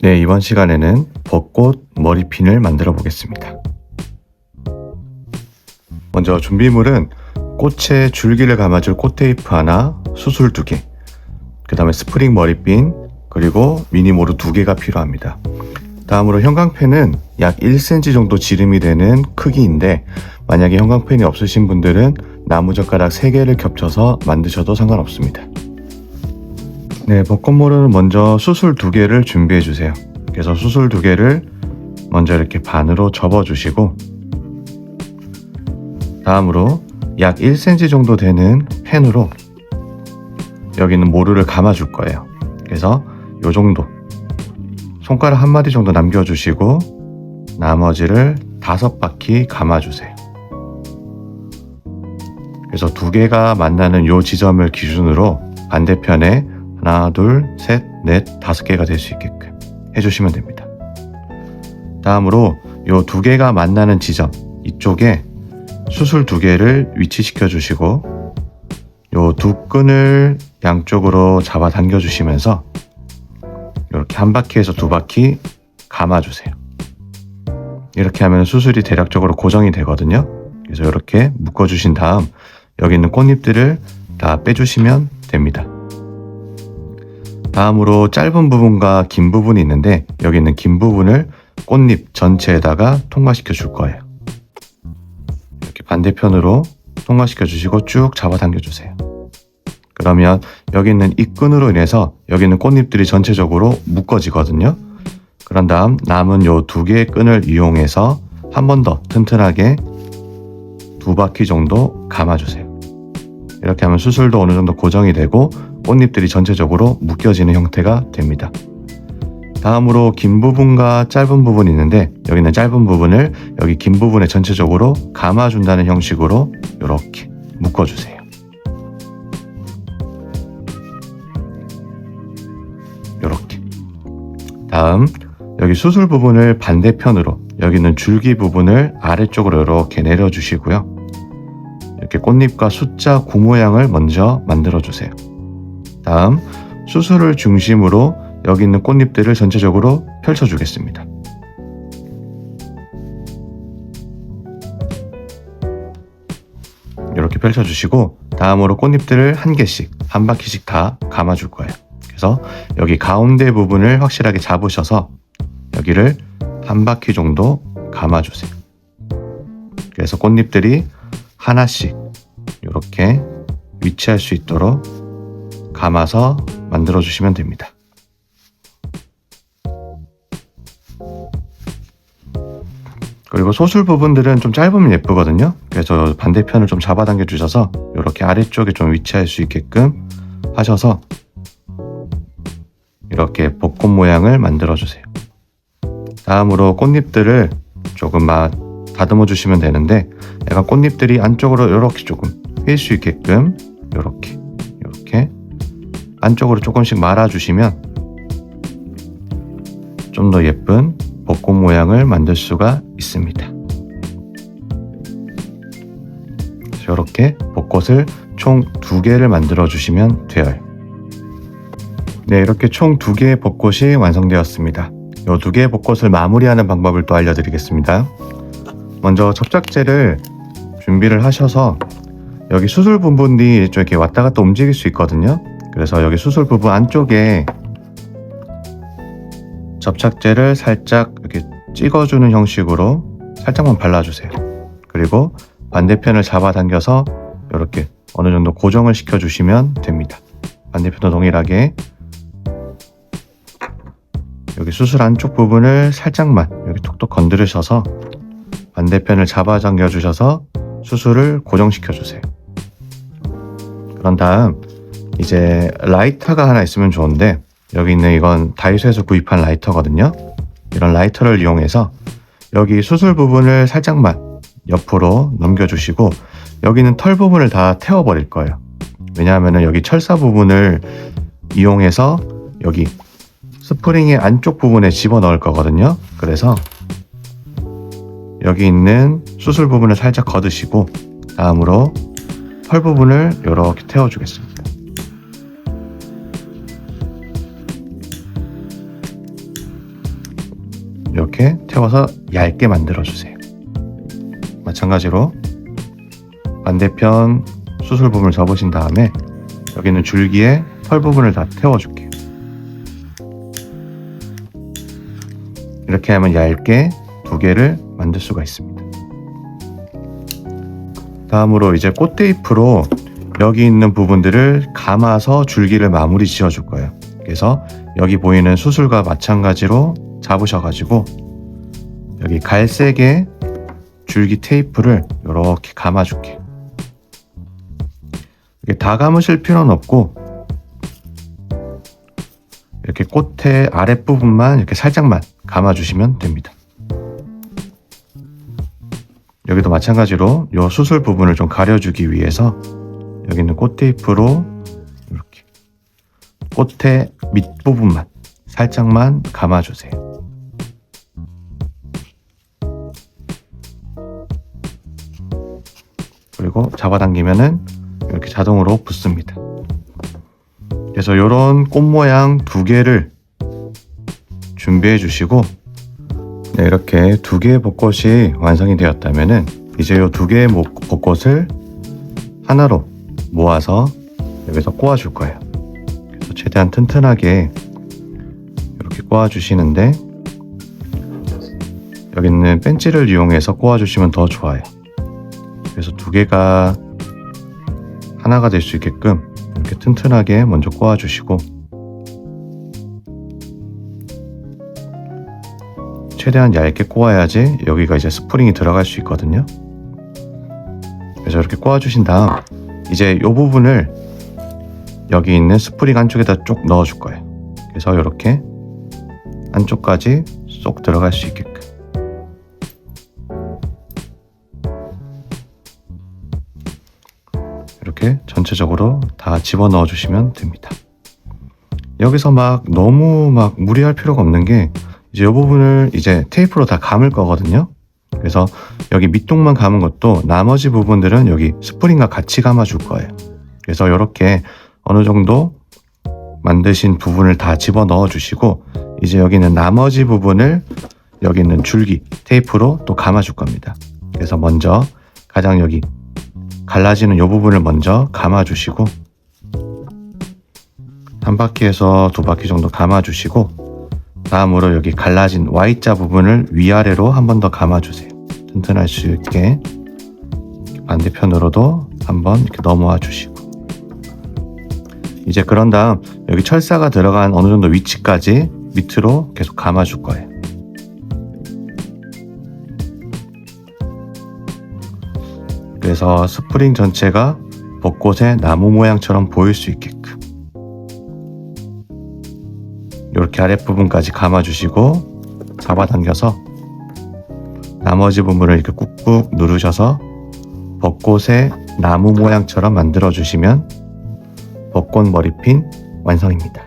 네, 이번 시간에는 벚꽃 머리핀을 만들어 보겠습니다. 먼저 준비물은 꽃에 줄기를 감아줄 꽃테이프 하나, 수술 2개, 그 다음에 스프링 머리핀, 그리고 미니모루 2개가 필요합니다. 다음으로 형광펜은 약 1cm 정도 지름이 되는 크기인데, 만약에 형광펜이 없으신 분들은 나무젓가락 3개를 겹쳐서 만드셔도 상관없습니다. 네, 벚꽃모루는 먼저 수술 2개를 준비해 주세요. 그래서 수술 2개를 먼저 이렇게 반으로 접어 주시고, 다음으로 약 1cm 정도 되는 펜으로 여기는 모루를 감아 줄 거예요. 그래서 요 정도 손가락 1마디 정도 남겨 주시고 나머지를 5바퀴 감아 주세요. 그래서 2개가 만나는 요 지점을 기준으로 반대편에 하나, 둘, 셋, 넷, 5개가 될 수 있게끔 해주시면 됩니다. 다음으로 요 2개가 만나는 지점 이쪽에 수술 2개를 위치시켜 주시고 요 2끈을 양쪽으로 잡아 당겨 주시면서 이렇게 1바퀴에서 2바퀴 감아 주세요. 이렇게 하면 수술이 대략적으로 고정이 되거든요. 그래서 이렇게 묶어 주신 다음 여기 있는 꽃잎들을 다 빼주시면 됩니다. 다음으로 짧은 부분과 긴 부분이 있는데 여기 있는 긴 부분을 꽃잎 전체에다가 통과시켜 줄 거예요. 이렇게 반대편으로 통과시켜 주시고 쭉 잡아당겨 주세요. 그러면 여기 있는 이 끈으로 인해서 여기 있는 꽃잎들이 전체적으로 묶어지거든요. 그런 다음 남은 요 2개의 끈을 이용해서 한 번 더 튼튼하게 2바퀴 정도 감아주세요. 이렇게 하면 수술도 어느 정도 고정이 되고 꽃잎들이 전체적으로 묶여지는 형태가 됩니다. 다음으로 긴 부분과 짧은 부분이 있는데 여기 있는 짧은 부분을 여기 긴 부분에 전체적으로 감아준다는 형식으로 이렇게 묶어주세요. 이렇게. 다음 여기 수술 부분을 반대편으로 여기 있는 줄기 부분을 아래쪽으로 이렇게 내려주시고요. 이렇게 꽃잎과 숫자 9 모양을 먼저 만들어주세요. 다음 수술을 중심으로 여기 있는 꽃잎들을 전체적으로 펼쳐주겠습니다. 이렇게 펼쳐주시고 다음으로 꽃잎들을 1개씩 1바퀴씩 다 감아줄 거예요. 그래서 여기 가운데 부분을 확실하게 잡으셔서 여기를 1바퀴 정도 감아주세요. 그래서 꽃잎들이 하나씩 이렇게 위치할 수 있도록 감아서 만들어 주시면 됩니다. 그리고 소술 부분들은 좀 짧으면 예쁘거든요. 그래서 반대편을 좀 잡아당겨 주셔서 이렇게 아래쪽에 좀 위치할 수 있게끔 하셔서 이렇게 벚꽃 모양을 만들어 주세요. 다음으로 꽃잎들을 조금만 다듬어 주시면 되는데 약간 꽃잎들이 안쪽으로 이렇게 조금 휠 수 있게끔 이렇게 안쪽으로 조금씩 말아 주시면 좀 더 예쁜 벚꽃 모양을 만들 수가 있습니다. 이렇게 벚꽃을 총 2개를 만들어 주시면 돼요. 네, 이렇게 총 2개의 벚꽃이 완성되었습니다. 이 2개의 벚꽃을 마무리하는 방법을 또 알려드리겠습니다. 먼저 접착제를 준비를 하셔서 여기 수술 부분이 좀 이렇게 왔다 갔다 움직일 수 있거든요. 그래서 여기 수술 부분 안쪽에 접착제를 살짝 이렇게 찍어주는 형식으로 살짝만 발라주세요. 그리고 반대편을 잡아당겨서 이렇게 어느 정도 고정을 시켜주시면 됩니다. 반대편도 동일하게 여기 수술 안쪽 부분을 살짝만 여기 톡톡 건드리셔서 반대편을 잡아당겨 주셔서 수술을 고정시켜 주세요. 그런 다음 이제 라이터가 하나 있으면 좋은데 여기 있는 이건 다이소에서 구입한 라이터거든요. 이런 라이터를 이용해서 여기 수술 부분을 살짝만 옆으로 넘겨주시고 여기 있는 털 부분을 다 태워버릴 거예요. 왜냐하면 여기 철사 부분을 이용해서 여기 스프링의 안쪽 부분에 집어넣을 거거든요. 그래서 여기 있는 수술 부분을 살짝 걷으시고 다음으로 털 부분을 이렇게 태워주겠습니다. 이렇게 태워서 얇게 만들어 주세요. 마찬가지로 반대편 수술 부분을 접으신 다음에 여기 있는 줄기에 펄 부분을 다 태워줄게요. 이렇게 하면 얇게 두 개를 만들 수가 있습니다. 다음으로 이제 꽃 테이프로 여기 있는 부분들을 감아서 줄기를 마무리 지어줄 거예요. 그래서 여기 보이는 수술과 마찬가지로 잡으셔가지고 여기 갈색의 줄기 테이프를 이렇게 감아줄게요. 이게 다 감으실 필요는 없고 이렇게 꽃의 아랫부분만 이렇게 살짝만 감아주시면 됩니다. 여기도 마찬가지로 이 수술 부분을 좀 가려주기 위해서 여기 있는 꽃 테이프로 이렇게 꽃의 밑부분만 살짝만 감아주세요. 그리고 잡아당기면은 이렇게 자동으로 붙습니다. 그래서 이런 꽃 모양 두 개를 준비해 주시고 이렇게 두 개의 벚꽃이 완성이 되었다면은 이제 이 두 개의 벚꽃을 하나로 모아서 여기서 꼬아 줄 거예요. 그래서 최대한 튼튼하게 이렇게 꼬아 주시는데 여기 있는 벤치를 이용해서 꼬아 주시면 더 좋아요. 그래서 두 개가 하나가 될 수 있게끔 이렇게 튼튼하게 먼저 꼬아 주시고 최대한 얇게 꼬아야지 여기가 이제 스프링이 들어갈 수 있거든요. 그래서 이렇게 꼬아 주신 다음 이제 이 부분을 여기 있는 스프링 안쪽에다 쭉 넣어 줄 거예요. 그래서 이렇게 안쪽까지 쏙 들어갈 수 있게끔 이렇게 전체적으로 다 집어넣어 주시면 됩니다. 여기서 너무 무리할 필요가 없는 게 이제 이 부분을 이제 테이프로 다 감을 거거든요. 그래서 여기 밑동만 감은 것도 나머지 부분들은 여기 스프링과 같이 감아 줄 거예요. 그래서 이렇게 어느 정도 만드신 부분을 다 집어넣어 주시고 이제 여기 있는 나머지 부분을 여기 있는 줄기 테이프로 또 감아 줄 겁니다. 그래서 먼저 가장 여기 갈라지는 이 부분을 먼저 감아 주시고 한 바퀴에서 두 바퀴 정도 감아 주시고 다음으로 여기 갈라진 Y자 부분을 위아래로 한 번 더 감아주세요. 튼튼할 수 있게 반대편으로도 한번 이렇게 넘어와 주시고 이제 그런 다음 여기 철사가 들어간 어느 정도 위치까지 밑으로 계속 감아줄 거예요. 그래서 스프링 전체가 벚꽃의 나무 모양처럼 보일 수 있게끔 이렇게 아랫부분까지 감아주시고 잡아당겨서 나머지 부분을 이렇게 꾹꾹 누르셔서 벚꽃의 나무 모양처럼 만들어 주시면 벚꽃 머리핀 완성입니다.